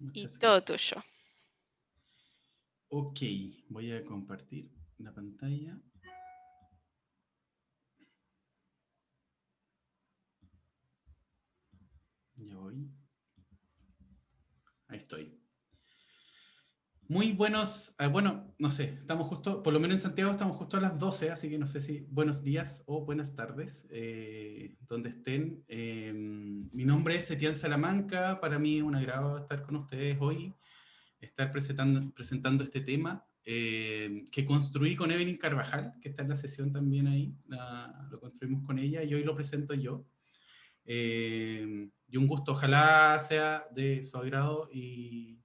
Y Muchas todo gracias. tuyo. Ok, voy a compartir la pantalla. Ya voy. Ahí estoy. Muy buenos, bueno, no sé, estamos justo, por lo menos en Santiago estamos justo a las 12, así que no sé si buenos días o buenas tardes, donde estén. Mi nombre es Etienne Salamanca, para mí es un agrado estar con ustedes hoy, estar presentando este tema que construí con Evelyn Carvajal, que está en la sesión también ahí, lo construimos con ella y hoy lo presento yo. Y un gusto, ojalá sea de su agrado y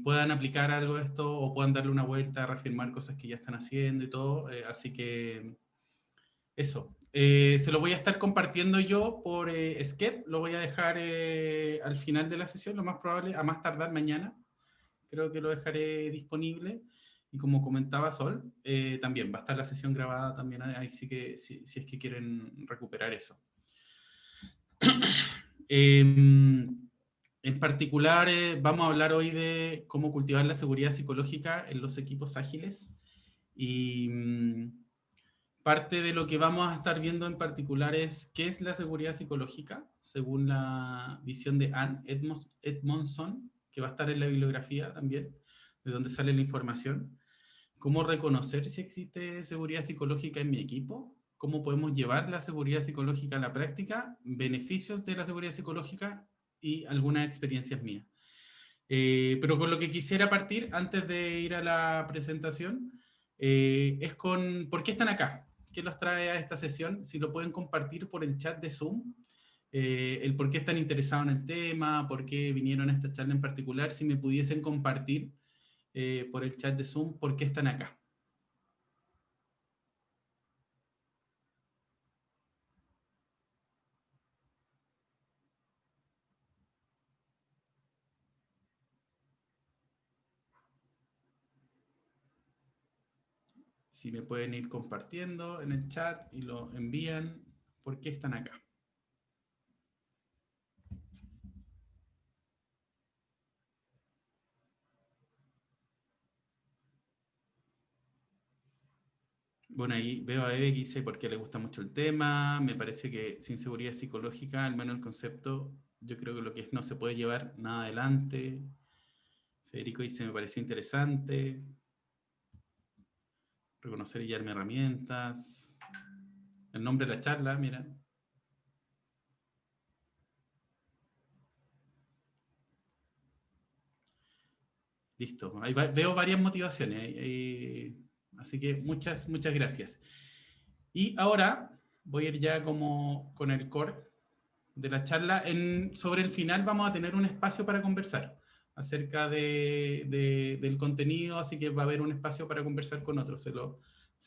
puedan aplicar algo de esto o puedan darle una vuelta, reafirmar cosas que ya están haciendo y todo. Así que eso. Se lo voy a estar compartiendo yo por Skype. Lo voy a dejar al final de la sesión, lo más probable, a más tardar mañana. Creo que lo dejaré disponible. Y como comentaba Sol, también va a estar la sesión grabada también ahí, sí que, si es que quieren recuperar eso. En particular, vamos a hablar hoy de cómo cultivar la seguridad psicológica en los equipos ágiles. Y parte de lo que vamos a estar viendo en particular es qué es la seguridad psicológica, según la visión de Anne Edmondson, que va a estar en la bibliografía también, de donde sale la información. Cómo reconocer si existe seguridad psicológica en mi equipo, cómo podemos llevar la seguridad psicológica a la práctica, beneficios de la seguridad psicológica y algunas experiencias mías. Pero con lo que quisiera partir antes de ir a la presentación es con por qué están acá, qué los trae a esta sesión, si lo pueden compartir por el chat de Zoom, el por qué están interesados en el tema, por qué vinieron a esta charla en particular, si me pudiesen compartir por el chat de Zoom por qué están acá. Si me pueden ir compartiendo en el chat y lo envían, ¿por qué están acá? Bueno, ahí veo a Eve que dice porque le gusta mucho el tema, me parece que sin seguridad psicológica, al menos el concepto, yo creo que lo que es no se puede llevar nada adelante. Federico dice, me pareció interesante, reconocer y darme herramientas. El nombre de la charla, mira. Listo, ahí veo varias motivaciones, así que muchas gracias. Y ahora voy a ir ya como con el core de la charla. Sobre el final vamos a tener un espacio para conversar acerca del contenido, así que va a haber un espacio para conversar con otros, se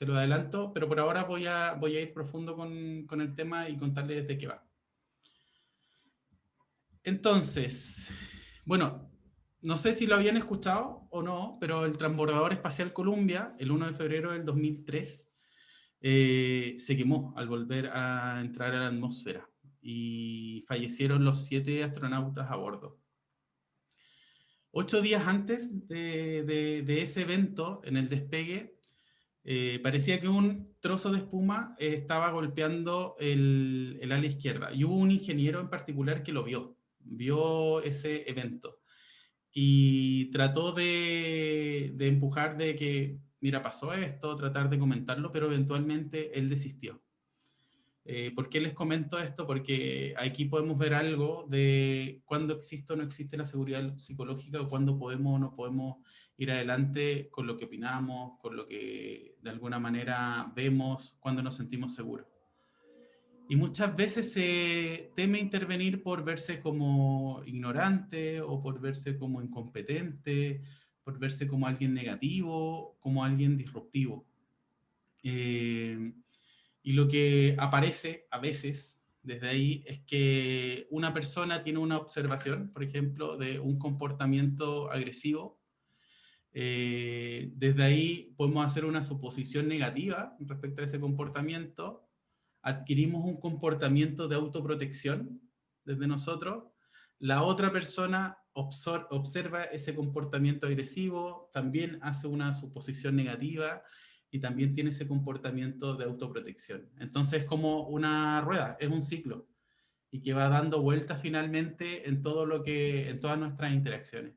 lo adelanto, pero por ahora voy a ir profundo con el tema y contarles de qué va. Entonces, bueno, no sé si lo habían escuchado o no, pero el transbordador espacial Columbia, el 1 de febrero del 2003, se quemó al volver a entrar a la atmósfera y fallecieron los 7 astronautas a bordo. 8 días antes de ese evento, en el despegue, parecía que un trozo de espuma estaba golpeando el ala izquierda. Y hubo un ingeniero en particular que lo vio ese evento. Y trató de empujar de que, mira, pasó esto, tratar de comentarlo, pero eventualmente él desistió. ¿Por qué les comento esto? Porque aquí podemos ver algo de cuándo existe o no existe la seguridad psicológica o cuándo podemos o no podemos ir adelante con lo que opinamos, con lo que de alguna manera vemos, cuando nos sentimos seguros. Y muchas veces se teme intervenir por verse como ignorante o por verse como incompetente, por verse como alguien negativo, como alguien disruptivo. Eh, y lo que aparece a veces desde ahí es que una persona tiene una observación, por ejemplo, de un comportamiento agresivo. Desde ahí podemos hacer una suposición negativa respecto a ese comportamiento. Adquirimos un comportamiento de autoprotección desde nosotros. La otra persona observa ese comportamiento agresivo, también hace una suposición negativa y también tiene ese comportamiento de autoprotección. Entonces es como una rueda, es un ciclo y que va dando vueltas finalmente en todo lo que, en todas nuestras interacciones.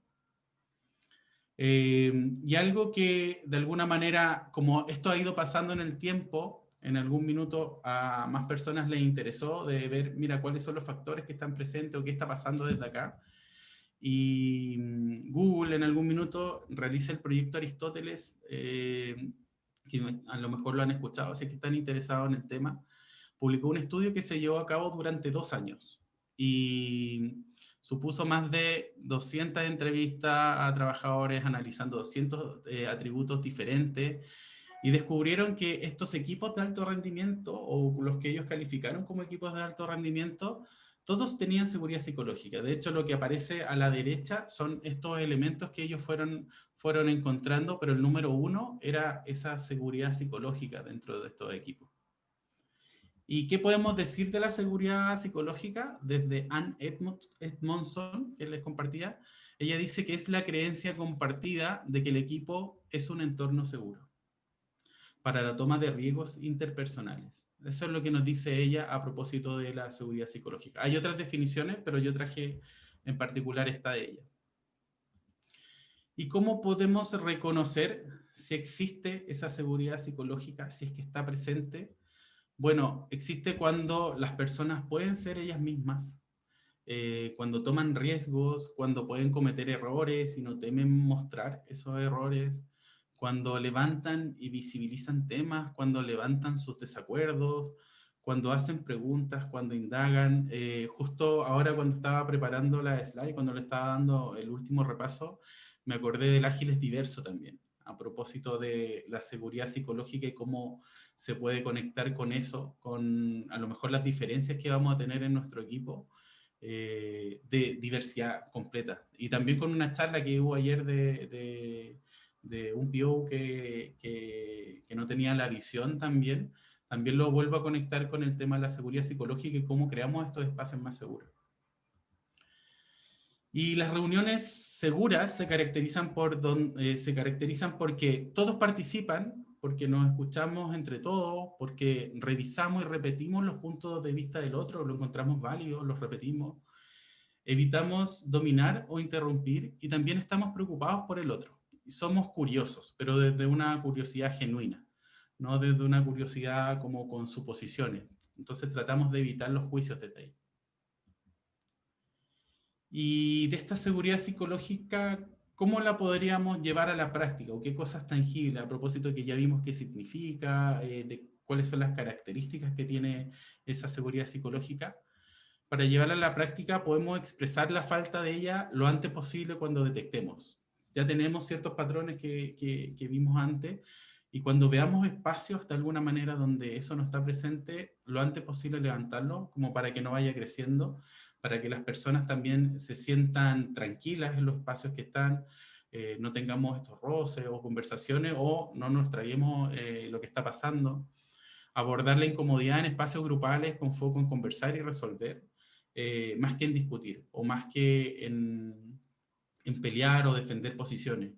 Y algo que de alguna manera, como esto ha ido pasando en el tiempo, en algún minuto a más personas les interesó de ver, mira, cuáles son los factores que están presentes o qué está pasando desde acá. Y Google en algún minuto realiza el proyecto Aristóteles, que a lo mejor lo han escuchado, si es que están interesados en el tema. Publicó un estudio que se llevó a cabo durante 2 años y supuso más de 200 entrevistas a trabajadores analizando 200 atributos diferentes y descubrieron que estos equipos de alto rendimiento, o los que ellos calificaron como equipos de alto rendimiento, todos tenían seguridad psicológica. De hecho, lo que aparece a la derecha son estos elementos que ellos fueron encontrando, pero el número 1 era esa seguridad psicológica dentro de estos equipos. ¿Y qué podemos decir de la seguridad psicológica? Desde Anne Edmondson, que les compartía, ella dice que es la creencia compartida de que el equipo es un entorno seguro para la toma de riesgos interpersonales. Eso es lo que nos dice ella a propósito de la seguridad psicológica. Hay otras definiciones, pero yo traje en particular esta de ella. ¿Y cómo podemos reconocer si existe esa seguridad psicológica, si es que está presente? Bueno, existe cuando las personas pueden ser ellas mismas, cuando toman riesgos, cuando pueden cometer errores y no temen mostrar esos errores, cuando levantan y visibilizan temas, cuando levantan sus desacuerdos, cuando hacen preguntas, cuando indagan. Justo ahora cuando estaba preparando la slide, cuando le estaba dando el último repaso, me acordé del ágiles diverso también, a propósito de la seguridad psicológica y cómo se puede conectar con eso, con a lo mejor las diferencias que vamos a tener en nuestro equipo, de diversidad completa. Y también con una charla que hubo ayer de un PO que no tenía la visión también lo vuelvo a conectar con el tema de la seguridad psicológica y cómo creamos estos espacios más seguros. Y las reuniones seguras se caracterizan porque todos participan, porque nos escuchamos entre todos, porque revisamos y repetimos los puntos de vista del otro, lo encontramos válidos, los repetimos, evitamos dominar o interrumpir y también estamos preocupados por el otro. Y somos curiosos, pero desde una curiosidad genuina, no desde una curiosidad como con suposiciones. Entonces tratamos de evitar los juicios de ahí. Y de esta seguridad psicológica, ¿cómo la podríamos llevar a la práctica? ¿O qué cosas tangibles? A propósito de que ya vimos qué significa, de cuáles son las características que tiene esa seguridad psicológica. Para llevarla a la práctica podemos expresar la falta de ella lo antes posible cuando detectemos. Ya tenemos ciertos patrones que vimos antes y cuando veamos espacios de alguna manera donde eso no está presente, lo antes posible levantarlo como para que no vaya creciendo, para que las personas también se sientan tranquilas en los espacios que están, no tengamos estos roces o conversaciones o no nos traguemos lo que está pasando. Abordar la incomodidad en espacios grupales con foco en conversar y resolver, más que en discutir o más que en pelear o defender posiciones.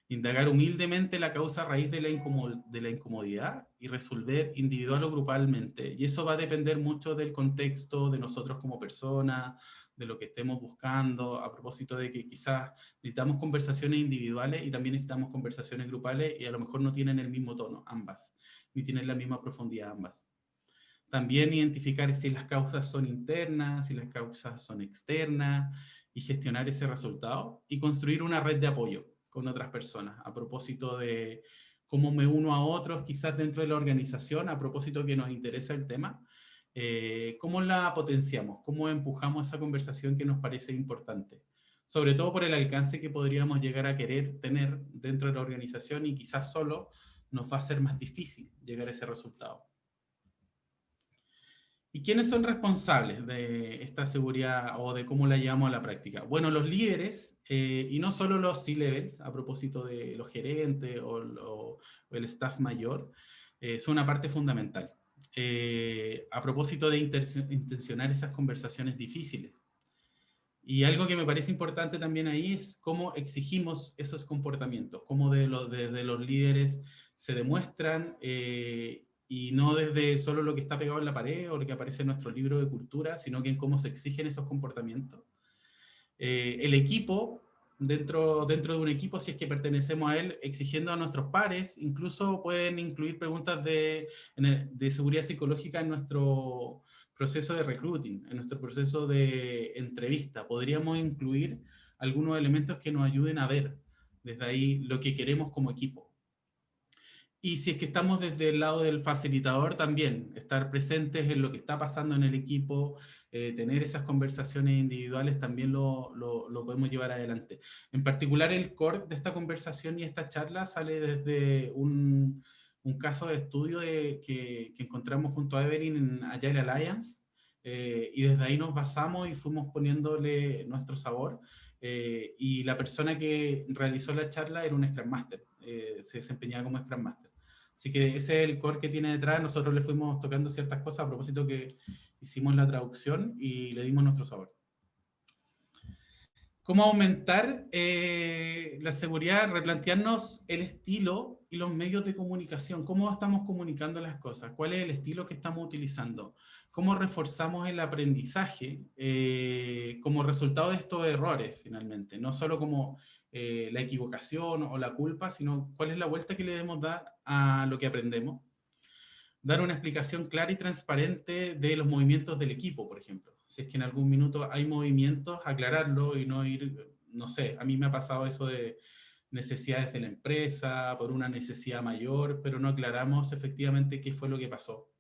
Indagar humildemente la causa raíz de la incomodidad y resolver individual o grupalmente. Y eso va a depender mucho del contexto, de nosotros como personas, de lo que estemos buscando, a propósito de que quizás necesitamos conversaciones individuales y también necesitamos conversaciones grupales y a lo mejor no tienen el mismo tono ambas, ni tienen la misma profundidad ambas. También identificar si las causas son internas, si las causas son externas y gestionar ese resultado y construir una red de apoyo con otras personas a propósito de cómo me uno a otros quizás dentro de la organización, a propósito que nos interesa el tema, cómo la potenciamos, cómo empujamos esa conversación que nos parece importante, sobre todo por el alcance que podríamos llegar a querer tener dentro de la organización y quizás solo nos va a ser más difícil llegar a ese resultado. ¿Y quiénes son responsables de esta seguridad o de cómo la llevamos a la práctica? Bueno, los líderes, y no solo los C-levels, a propósito de los gerentes o el staff mayor, son una parte fundamental. A propósito de intencionar esas conversaciones difíciles. Y algo que me parece importante también ahí es cómo exigimos esos comportamientos, cómo desde los líderes se demuestran, y no desde solo lo que está pegado en la pared o lo que aparece en nuestro libro de cultura, sino que en cómo se exigen esos comportamientos. El equipo, dentro de un equipo, si es que pertenecemos a él, exigiendo a nuestros pares, incluso pueden incluir preguntas de seguridad psicológica en nuestro proceso de recruiting, en nuestro proceso de entrevista. Podríamos incluir algunos elementos que nos ayuden a ver desde ahí lo que queremos como equipo. Y si es que estamos desde el lado del facilitador, también estar presentes en lo que está pasando en el equipo, tener esas conversaciones individuales, también lo podemos llevar adelante. En particular, el core de esta conversación y esta charla sale desde un caso de estudio que encontramos junto a Evelyn en Agile Alliance, y desde ahí nos basamos y fuimos poniéndole nuestro sabor. Y la persona que realizó la charla era un Scrum Master, se desempeñaba como Scrum Master. Así que ese es el core que tiene detrás. Nosotros le fuimos tocando ciertas cosas a propósito que hicimos la traducción y le dimos nuestro sabor. ¿Cómo aumentar la seguridad? Replantearnos el estilo y los medios de comunicación. ¿Cómo estamos comunicando las cosas? ¿Cuál es el estilo que estamos utilizando? ¿Cómo reforzamos el aprendizaje como resultado de estos errores, finalmente? No solo como la equivocación o la culpa, sino cuál es la vuelta que le debemos dar a lo que aprendemos. Dar una explicación clara y transparente de los movimientos del equipo, por ejemplo. Si es que en algún minuto hay movimientos, aclararlo y no ir, no sé, a mí me ha pasado eso de necesidades de la empresa, por una necesidad mayor, pero no aclaramos efectivamente qué fue lo que pasó.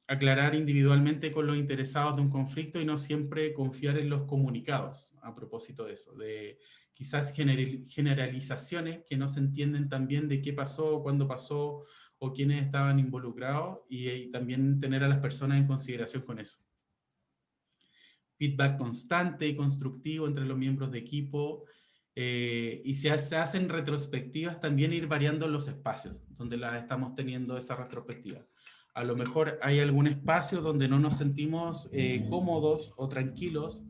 Aclarar individualmente con los interesados de un conflicto y no siempre confiar en los comunicados, a propósito de eso, de quizás generalizaciones que no se entienden tan bien de qué pasó, cuándo pasó o quiénes estaban involucrados, y también tener a las personas en consideración con eso. Feedback constante y constructivo entre los miembros de equipo, y se hacen retrospectivas, también ir variando los espacios donde las estamos teniendo esa retrospectiva. A lo mejor hay algún espacio donde no nos sentimos cómodos o tranquilos,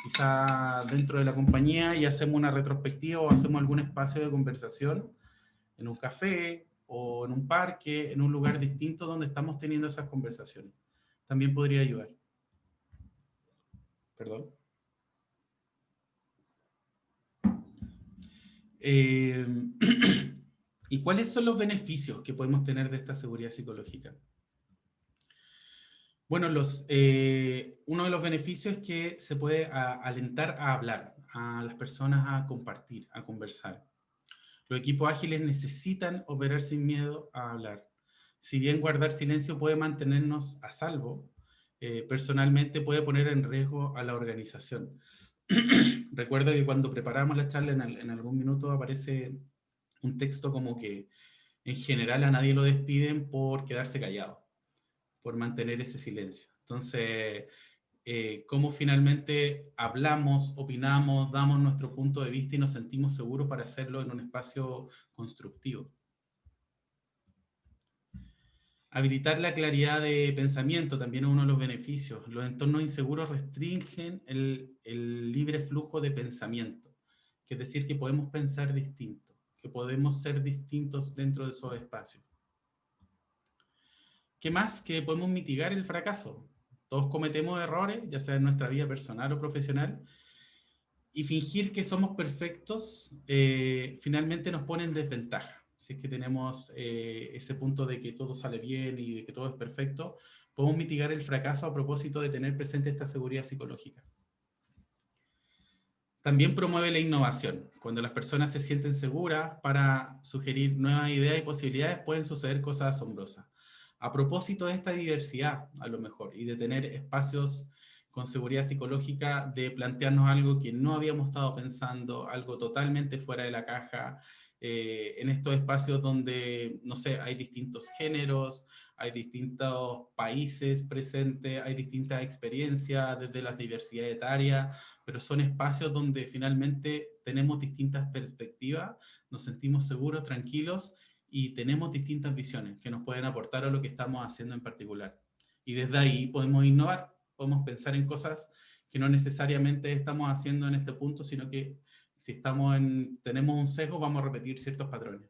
quizá dentro de la compañía, y hacemos una retrospectiva o hacemos algún espacio de conversación en un café o en un parque, en un lugar distinto donde estamos teniendo esas conversaciones. También podría ayudar. Perdón. ¿Y cuáles son los beneficios que podemos tener de esta seguridad psicológica? Bueno, uno de los beneficios es que se puede alentar a hablar, a las personas a compartir, a conversar. Los equipos ágiles necesitan operar sin miedo a hablar. Si bien guardar silencio puede mantenernos a salvo, personalmente puede poner en riesgo a la organización. Recuerdo que cuando preparamos la charla, en algún minuto aparece un texto como que en general a nadie lo despiden por quedarse callado, por mantener ese silencio. Entonces, cómo finalmente hablamos, opinamos, damos nuestro punto de vista y nos sentimos seguros para hacerlo en un espacio constructivo. Habilitar la claridad de pensamiento también es uno de los beneficios. Los entornos inseguros restringen el libre flujo de pensamiento, que es decir, que podemos pensar distinto, que podemos ser distintos dentro de esos espacios. ¿Qué más? Que podemos mitigar el fracaso. Todos cometemos errores, ya sea en nuestra vida personal o profesional, y fingir que somos perfectos finalmente nos pone en desventaja. Si es que tenemos ese punto de que todo sale bien y de que todo es perfecto, podemos mitigar el fracaso a propósito de tener presente esta seguridad psicológica. También promueve la innovación. Cuando las personas se sienten seguras para sugerir nuevas ideas y posibilidades, pueden suceder cosas asombrosas. A propósito de esta diversidad, a lo mejor, y de tener espacios con seguridad psicológica, de plantearnos algo que no habíamos estado pensando, algo totalmente fuera de la caja, en estos espacios donde, no sé, hay distintos géneros, hay distintos países presentes, hay distintas experiencias desde las diversidades etarias, pero son espacios donde finalmente tenemos distintas perspectivas, nos sentimos seguros, tranquilos, y tenemos distintas visiones que nos pueden aportar a lo que estamos haciendo en particular. Y desde ahí podemos innovar, podemos pensar en cosas que no necesariamente estamos haciendo en este punto, sino que si tenemos un sesgo, vamos a repetir ciertos patrones.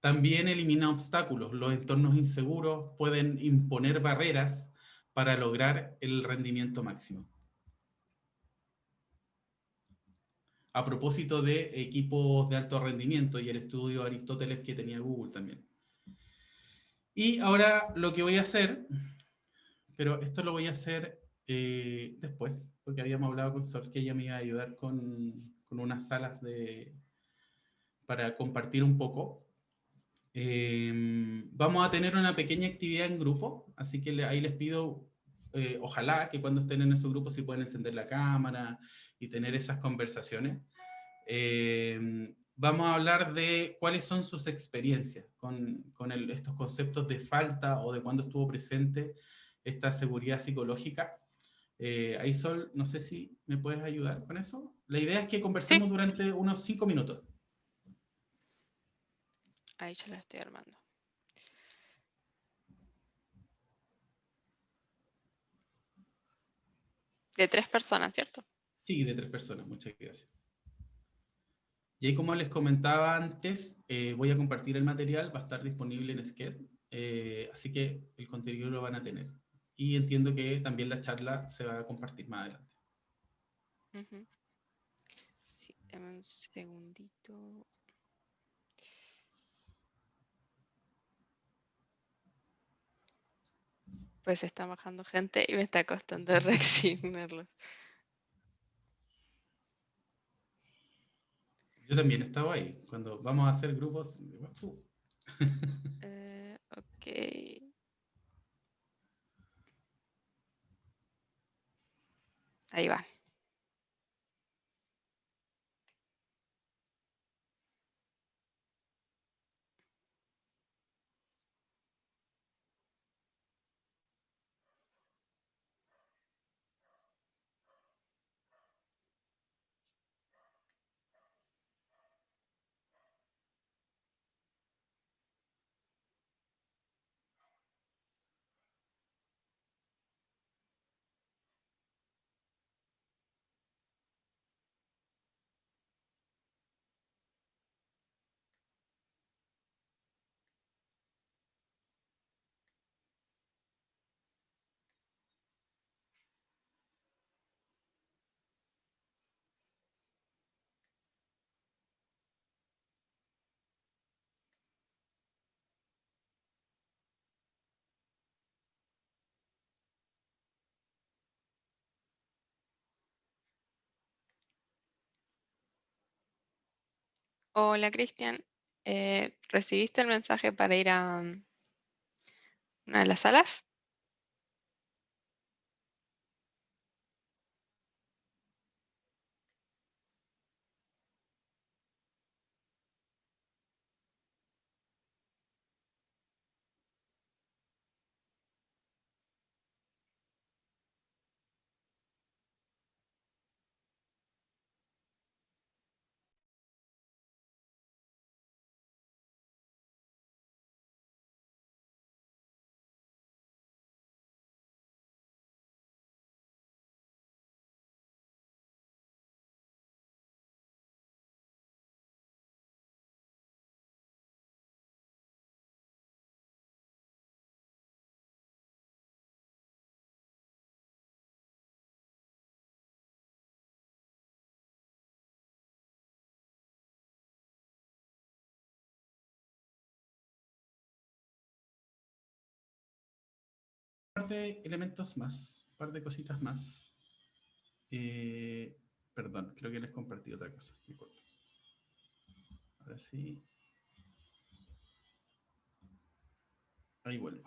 También elimina obstáculos. Los entornos inseguros pueden imponer barreras para lograr el rendimiento máximo. A propósito de equipos de alto rendimiento y el estudio de Aristóteles que tenía Google también. Y ahora lo que voy a hacer, pero esto lo voy a hacer después, porque habíamos hablado con Sol que ella me iba a ayudar con unas salas para compartir un poco. Vamos a tener una pequeña actividad en grupo, así que ahí les pido, ojalá que cuando estén en esos grupos sí pueden encender la cámara y tener esas conversaciones. Vamos a hablar de cuáles son sus experiencias con estos conceptos de falta o de cuándo estuvo presente esta seguridad psicológica. Ahí, Sol, no sé si me puedes ayudar con eso. La idea es que Sí, conversemos durante unos 5 minutos. ahí ya la estoy armando. De 3 personas, ¿cierto? Sí, de 3 personas, muchas gracias. Y ahí, como les comentaba antes, voy a compartir el material, va a estar disponible en Sched, así que el contenido lo van a tener. Y entiendo que también la charla se va a compartir más adelante. Ujú. Sí, dame un segundito. Pues está bajando gente y me está costando reasignarlos. Yo también he estado ahí, cuando vamos a hacer grupos. Ok. Ahí va. Hola, Cristian. ¿Recibiste el mensaje para ir a una de las salas? Un par de elementos más, un par de cositas más. Perdón, creo que les compartí otra cosa. Disculpen. Ahora sí. Ahí vuelvo.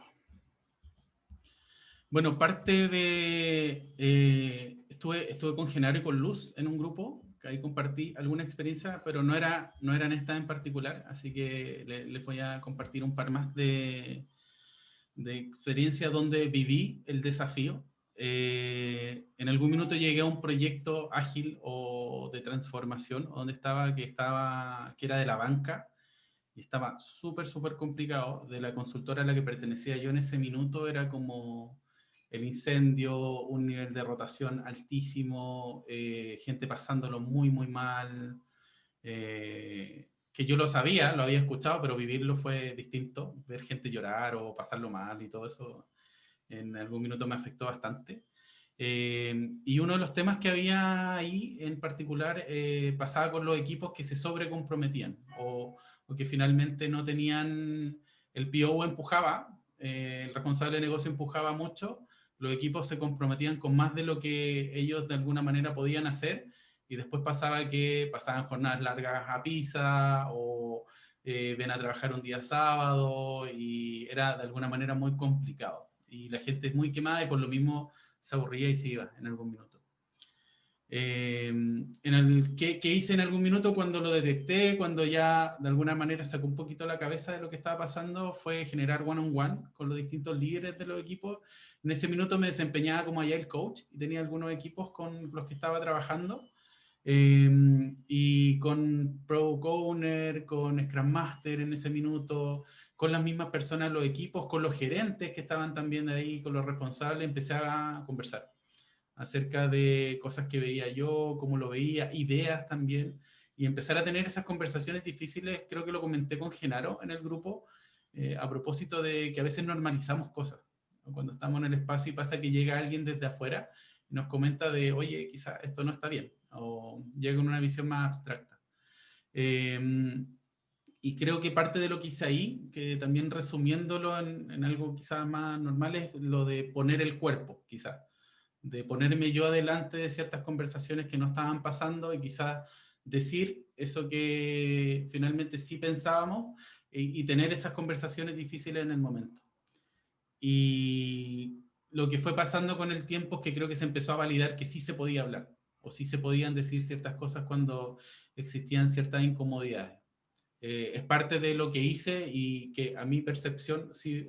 Bueno, parte de... estuve con Genaro y con Luz en un grupo, que ahí compartí alguna experiencia, pero no eran estas en particular, así que les voy a compartir un par más de experiencias donde viví el desafío. En algún minuto llegué a un proyecto ágil o de transformación, donde que era de la banca, y estaba súper complicado. De la consultora a la que pertenecía yo en ese minuto era como el incendio, un nivel de rotación altísimo, gente pasándolo muy, muy mal, que yo lo sabía, lo había escuchado, pero vivirlo fue distinto, ver gente llorar o pasarlo mal y todo eso en algún minuto me afectó bastante. Y uno de los temas que había ahí en particular pasaba con los equipos que se sobrecomprometían o que finalmente no tenían, el PO empujaba, el responsable de negocio empujaba mucho, los equipos se comprometían con más de lo que ellos de alguna manera podían hacer y después pasaba que pasaban jornadas largas a Pisa o ven a trabajar un día sábado y era de alguna manera muy complicado. Y la gente es muy quemada y por lo mismo se aburría y se iba en algún minuto. ¿Qué hice en algún minuto cuando lo detecté, cuando ya de alguna manera sacó un poquito la cabeza de lo que estaba pasando? Fue generar one-on-one con los distintos líderes de los equipos. En ese minuto me desempeñaba como Agile Coach y tenía algunos equipos con los que estaba trabajando. Y con Product Owner, con Scrum Master en ese minuto, con las mismas personas, los equipos, con los gerentes que estaban también de ahí, con los responsables, empecé a conversar acerca de cosas que veía yo, cómo lo veía, ideas también, y empezar a tener esas conversaciones difíciles. Creo que lo comenté con Genaro en el grupo, a propósito de que a veces normalizamos cosas, ¿no? Cuando estamos en el espacio y pasa que llega alguien desde afuera y nos comenta de, oye, quizá esto no está bien, o llega con una visión más abstracta. Eh, y creo que parte de lo que hice ahí, que también resumiéndolo en algo quizás más normal, es lo de poner el cuerpo, quizás de ponerme yo adelante de ciertas conversaciones que no estaban pasando y quizás decir eso que finalmente sí pensábamos y tener esas conversaciones difíciles en el momento. Y lo que fue pasando con el tiempo es que creo que se empezó a validar que sí se podía hablar o sí se podían decir ciertas cosas cuando existían ciertas incomodidades. Es parte de lo que hice y que a mi percepción sí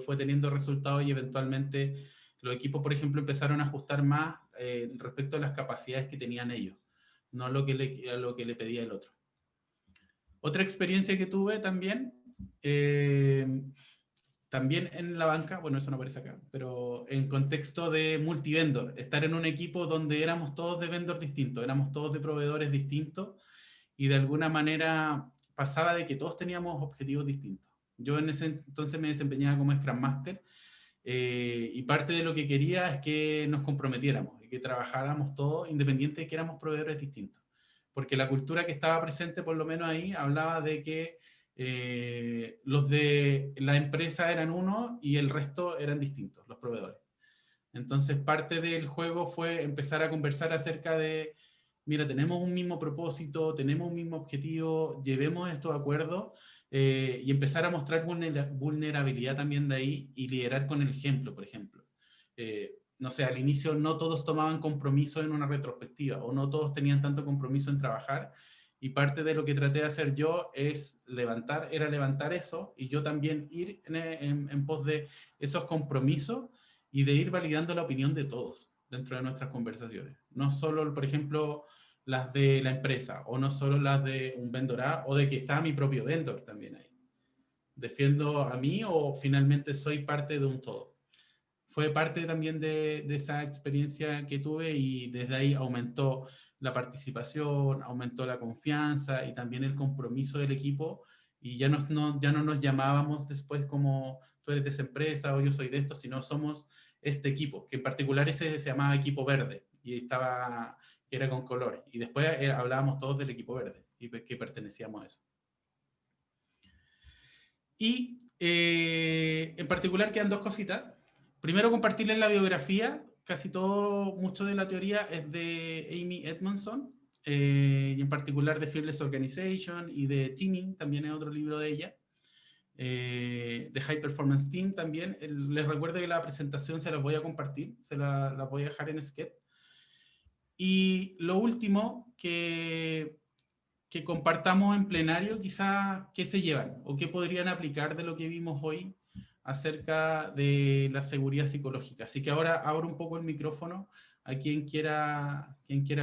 fue teniendo resultados y eventualmente los equipos, por ejemplo, empezaron a ajustar más respecto a las capacidades que tenían ellos, no a lo que le pedía el otro. Otra experiencia que tuve también, también en la banca, bueno, eso no aparece acá, pero en contexto de multivendor, estar en un equipo donde éramos todos de vendors distintos, éramos todos de proveedores distintos, y de alguna manera pasaba de que todos teníamos objetivos distintos. Yo en ese entonces me desempeñaba como Scrum Master y parte de lo que quería es que nos comprometiéramos y que trabajáramos todos independiente de que éramos proveedores distintos. Porque la cultura que estaba presente, por lo menos ahí, hablaba de que los de la empresa eran uno y el resto eran distintos, los proveedores. Entonces, parte del juego fue empezar a conversar acerca de, mira, tenemos un mismo propósito, tenemos un mismo objetivo, llevemos estos acuerdos y empezar a mostrar vulnerabilidad también de ahí y liderar con el ejemplo, por ejemplo. No sé, al inicio no todos tomaban compromiso en una retrospectiva o no todos tenían tanto compromiso en trabajar y parte de lo que traté de hacer yo era levantar eso y yo también ir en pos de esos compromisos y de ir validando la opinión de todos dentro de nuestras conversaciones. No solo, por ejemplo, las de la empresa o no solo las de un vendor A o de que está mi propio vendor también ahí. ¿Defiendo a mí o finalmente soy parte de un todo? Fue parte también de esa experiencia que tuve y desde ahí aumentó la participación, aumentó la confianza y también el compromiso del equipo y ya no nos llamábamos después como tú eres de esa empresa o yo soy de esto, sino somos este equipo, que en particular ese se llamaba equipo verde y estaba, que era con color. Y después hablábamos todos del equipo verde y que pertenecíamos a eso. Y en particular quedan dos cositas. Primero, compartirles la biografía. Casi todo, mucho de la teoría es de Amy Edmondson, y en particular de Fearless Organization y de Teaming, también es otro libro de ella. De High Performance Team también. Les recuerdo que la presentación se las voy a compartir, la voy a dejar en Sketch. Y lo último, que compartamos en plenario quizá qué se llevan o qué podrían aplicar de lo que vimos hoy acerca de la seguridad psicológica. Así que ahora abro un poco el micrófono a quien quiera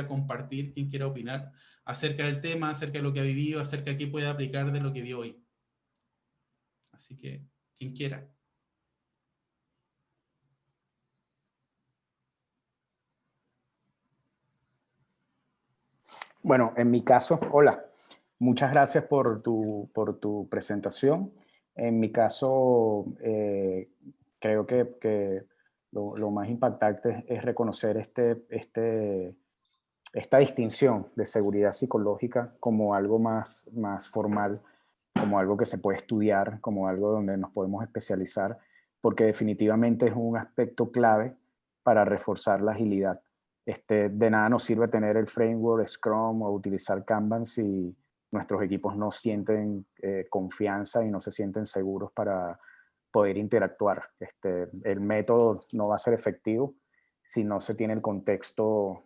compartir, quien quiera opinar acerca del tema, acerca de lo que ha vivido, acerca de qué puede aplicar de lo que vio hoy. Así que, quien quiera. Bueno, en mi caso, hola, muchas gracias por tu presentación. En mi caso, creo que lo más impactante es reconocer esta distinción de seguridad psicológica como algo más formal, como algo que se puede estudiar, como algo donde nos podemos especializar, porque definitivamente es un aspecto clave para reforzar la agilidad. De nada nos sirve tener el framework Scrum o utilizar Kanban si nuestros equipos no sienten confianza y no se sienten seguros para poder interactuar. El método no va a ser efectivo si no se tiene el contexto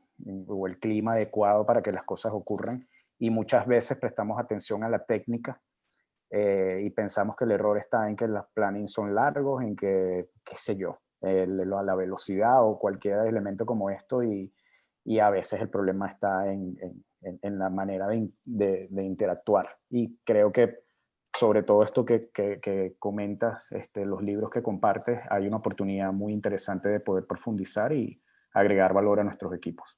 o el clima adecuado para que las cosas ocurran. Y muchas veces prestamos atención a la técnica y pensamos que el error está en que los plannings son largos, en que, qué sé yo, la velocidad o cualquier elemento como esto y a veces el problema está en la manera de interactuar. Y creo que sobre todo esto que comentas, los libros que compartes, hay una oportunidad muy interesante de poder profundizar y agregar valor a nuestros equipos.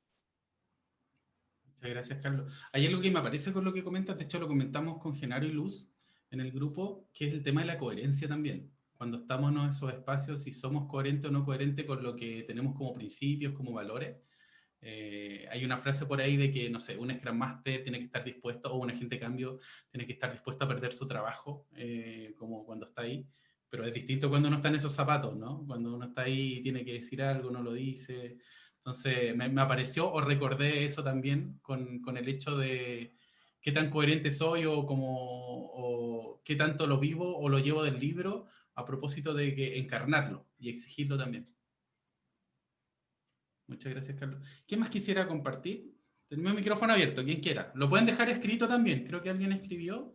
Muchas gracias, Carlos. Hay algo que me aparece con lo que comentas, de hecho lo comentamos con Genaro y Luz en el grupo, que es el tema de la coherencia también. Cuando estamos en esos espacios, si somos coherentes o no coherentes con lo que tenemos como principios, como valores. Hay una frase por ahí de que, no sé, un Scrum Master tiene que estar dispuesto, o un agente de cambio tiene que estar dispuesto a perder su trabajo, como cuando está ahí. Pero es distinto cuando uno está en esos zapatos, ¿no? Cuando uno está ahí y tiene que decir algo, no lo dice. Entonces, me apareció o recordé eso también con el hecho de qué tan coherente soy o qué tanto lo vivo o lo llevo del libro a propósito de que encarnarlo y exigirlo también. Muchas gracias, Carlos. ¿Qué más quisiera compartir? Tenemos el micrófono abierto, quien quiera. Lo pueden dejar escrito también. Creo que alguien escribió.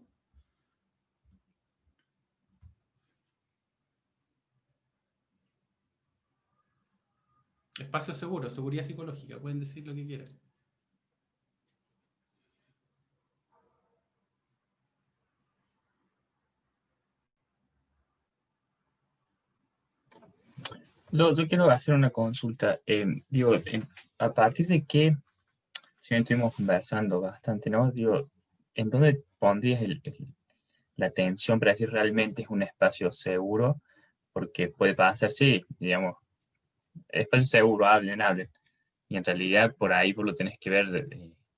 Espacio seguro, seguridad psicológica. Pueden decir lo que quieran. Yo quiero hacer una consulta. Digo, a partir de qué, si bien estuvimos conversando bastante, ¿no? Digo, ¿en dónde pondrías la atención para decir realmente es un espacio seguro? Porque puede pasar, sí, digamos, espacio seguro, hablen. Y en realidad por ahí vos lo tenés que ver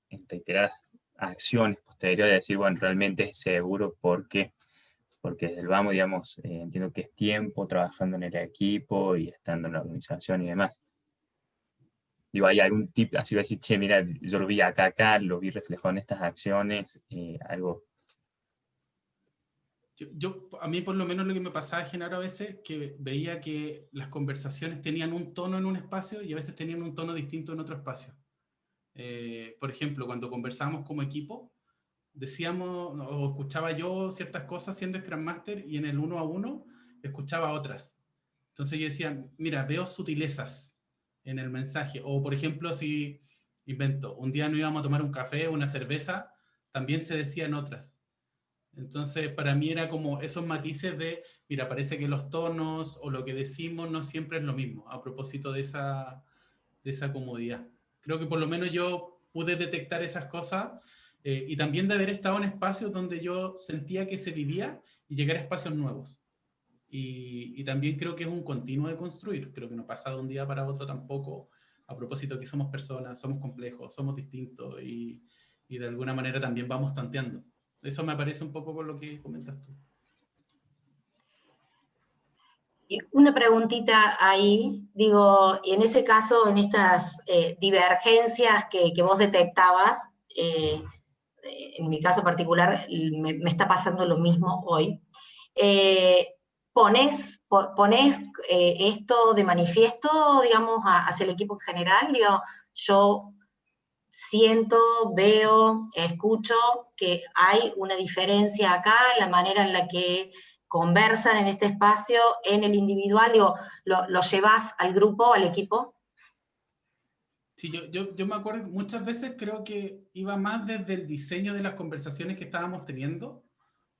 en reiteradas acciones posteriores, decir, bueno, realmente es seguro porque desde el vamos, digamos, entiendo que es tiempo trabajando en el equipo y estando en la organización y demás. Digo, hay algún tip, así va a decir, che, mira, yo lo vi acá, lo vi reflejado en estas acciones, algo. A mí por lo menos lo que me pasaba, Genaro, a veces, que veía que las conversaciones tenían un tono en un espacio y a veces tenían un tono distinto en otro espacio. Por ejemplo, cuando conversábamos como equipo, decíamos o escuchaba yo ciertas cosas siendo Scrum Master y en el 1-a-1 escuchaba otras. Entonces yo decía, mira, veo sutilezas en el mensaje. O por ejemplo, si invento, un día no íbamos a tomar un café o una cerveza, también se decían otras. Entonces para mí era como esos matices de, mira, parece que los tonos o lo que decimos no siempre es lo mismo, a propósito de esa comodidad. Creo que por lo menos yo pude detectar esas cosas y también de haber estado en espacios donde yo sentía que se vivía y llegar a espacios nuevos. Y también creo que es un continuo de construir. Creo que no pasa de un día para otro tampoco, a propósito que somos personas, somos complejos, somos distintos y de alguna manera también vamos tanteando. Eso me parece un poco por lo que comentas tú. Una preguntita ahí, digo, en ese caso, en estas divergencias que vos detectabas, en mi caso particular me está pasando lo mismo hoy, pones esto de manifiesto, digamos, hacia el equipo en general, digo, yo siento, veo, escucho que hay una diferencia acá en la manera en la que conversan en este espacio, en el individual, digo, lo llevas al grupo, al equipo. Sí, yo me acuerdo que muchas veces creo que iba más desde el diseño de las conversaciones que estábamos teniendo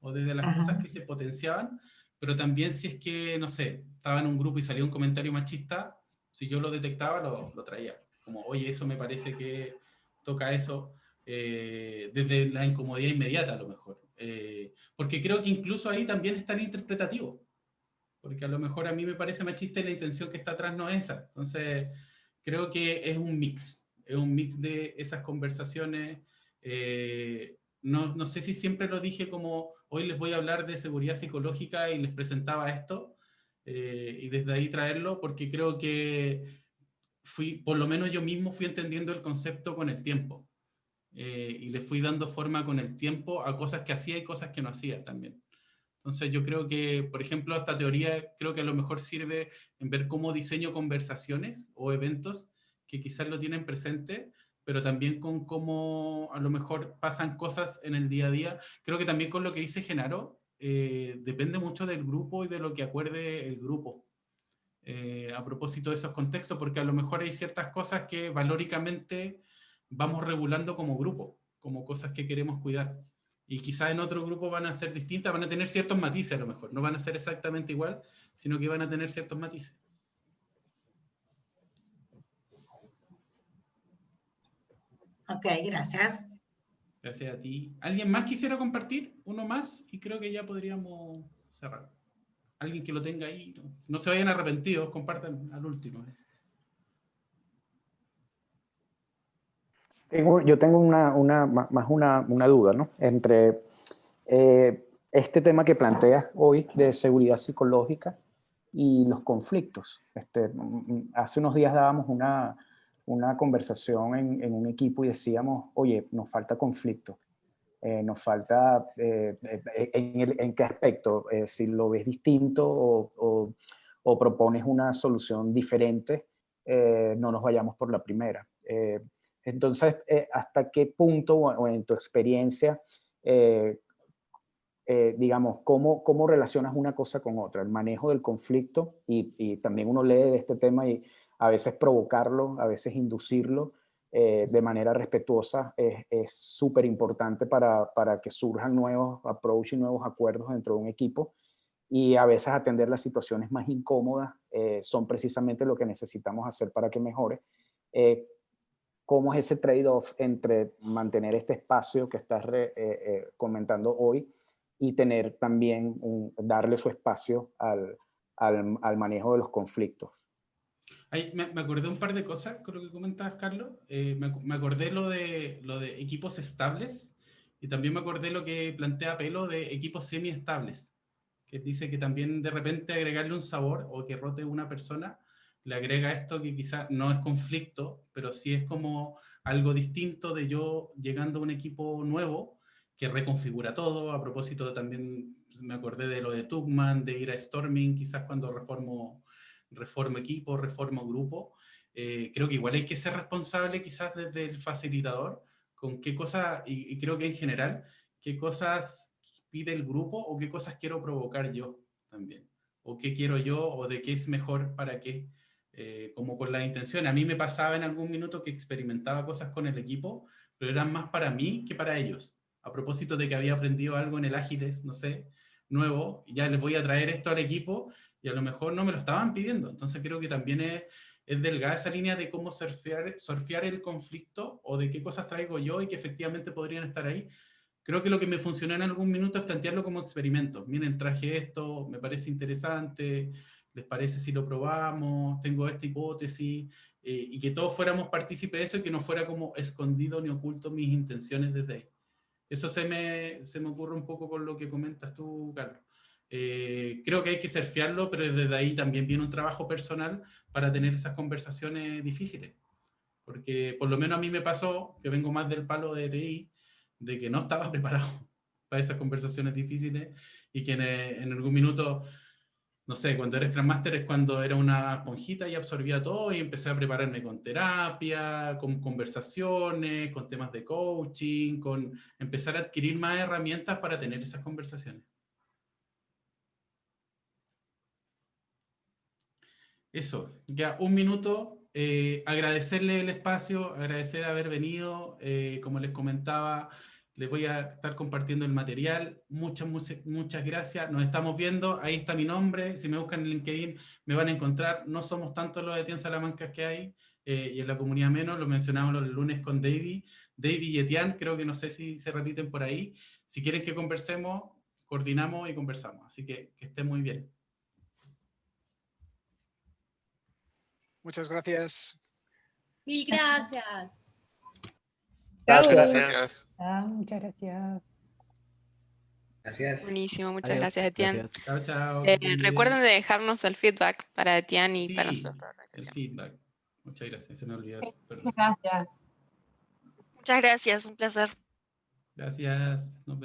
o desde las cosas que se potenciaban, pero también si es que, no sé, estaba en un grupo y salía un comentario machista, si yo lo detectaba, lo traía. Como, oye, eso me parece que toca eso. desde la incomodidad inmediata a lo mejor. Porque creo que incluso ahí también está el interpretativo. Porque a lo mejor a mí me parece machista y la intención que está atrás no es esa. Entonces, creo que es un mix de esas conversaciones. No sé si siempre lo dije como, hoy les voy a hablar de seguridad psicológica y les presentaba esto, y desde ahí traerlo, porque creo que por lo menos yo mismo fui entendiendo el concepto con el tiempo, y le fui dando forma con el tiempo a cosas que hacía y cosas que no hacía también. Entonces yo creo que, por ejemplo, esta teoría creo que a lo mejor sirve en ver cómo diseño conversaciones o eventos que quizás lo tienen presente, pero también con cómo a lo mejor pasan cosas en el día a día. Creo que también con lo que dice Genaro, depende mucho del grupo y de lo que acuerde el grupo. A propósito de esos contextos, porque a lo mejor hay ciertas cosas que valóricamente vamos regulando como grupo, como cosas que queremos cuidar. Y quizás en otro grupo van a ser distintas, van a tener ciertos matices a lo mejor, no van a ser exactamente igual, sino que van a tener ciertos matices. Ok, gracias. Gracias a ti. ¿Alguien más quisiera compartir? Uno más y creo que ya podríamos cerrar. Alguien que lo tenga ahí, no se vayan arrepentidos, compartan al último. Yo tengo una duda, ¿no? Entre este tema que planteas hoy de seguridad psicológica y los conflictos. Hace unos días dábamos una conversación en un equipo y decíamos, oye, nos falta conflicto. Nos falta, ¿en qué aspecto? Si lo ves distinto o propones una solución diferente, no nos vayamos por la primera. Entonces, ¿hasta qué punto o en tu experiencia, digamos, cómo relacionas una cosa con otra? El manejo del conflicto y también uno lee de este tema y a veces provocarlo, a veces inducirlo de manera respetuosa es súper importante para que surjan nuevos approaches y nuevos acuerdos dentro de un equipo. Y a veces atender las situaciones más incómodas son precisamente lo que necesitamos hacer para que mejore. ¿Cómo es ese trade-off entre mantener este espacio que estás comentando hoy y tener también, darle su espacio al manejo de los conflictos? Me acordé de un par de cosas con lo que comentabas, Carlos. Me acordé lo de equipos estables y también me acordé lo que plantea Pelo de equipos semi-estables, que dice que también de repente agregarle un sabor o que rote una persona le agrega esto que quizás no es conflicto, pero sí es como algo distinto de yo llegando a un equipo nuevo que reconfigura todo. A propósito, también me acordé de lo de Tugman, de ir a Storming, quizás cuando reformo equipo, reformo grupo. Creo que igual hay que ser responsable quizás desde el facilitador con qué cosas, y creo que en general, qué cosas pide el grupo o qué cosas quiero provocar yo también, o qué quiero yo o de qué es mejor para qué, como con la intención. A mí me pasaba en algún minuto que experimentaba cosas con el equipo, pero eran más para mí que para ellos. A propósito de que había aprendido algo en el Ágiles, no sé, nuevo, ya les voy a traer esto al equipo y a lo mejor no me lo estaban pidiendo. Entonces creo que también es delgada esa línea de cómo surfear el conflicto o de qué cosas traigo yo y que efectivamente podrían estar ahí. Creo que lo que me funcionó en algún minuto es plantearlo como experimento. Miren, traje esto, me parece interesante, ¿les parece si lo probamos? Tengo esta hipótesis, y que todos fuéramos partícipes de eso y que no fuera como escondido ni oculto mis intenciones desde ahí. Eso se me ocurre un poco con lo que comentas tú, Carlos. Creo que hay que surfearlo, pero desde ahí también viene un trabajo personal para tener esas conversaciones difíciles. Porque por lo menos a mí me pasó, que vengo más del palo de TI, de que no estaba preparado para esas conversaciones difíciles y que en algún minuto, no sé, cuando era Scrum Master es cuando era una esponjita y absorbía todo y empecé a prepararme con terapia, con conversaciones, con temas de coaching, con empezar a adquirir más herramientas para tener esas conversaciones. Eso, ya un minuto. Agradecerle el espacio, agradecer haber venido. Como les comentaba, les voy a estar compartiendo el material. Muchas gracias. Nos estamos viendo. Ahí está mi nombre. Si me buscan en LinkedIn, me van a encontrar. No somos tantos los de Tien Salamanca que hay, y en la comunidad menos. Lo mencionamos los lunes con David. David y Etienne, creo que no sé si se repiten por ahí. Si quieren que conversemos, coordinamos y conversamos. Así que estén muy bien. Muchas gracias. Mil gracias. Gracias. Muchas gracias. Gracias. Buenísimo, muchas Adiós, gracias, Etienne. gracias. Chao, chao. que estén bien. Recuerden de dejarnos el feedback para Etienne y para Sí, nosotros para la el organización. feedback. Muchas gracias, se me olvidó. Perdón. Muchas gracias. Muchas gracias, un placer. Gracias. Nos vemos.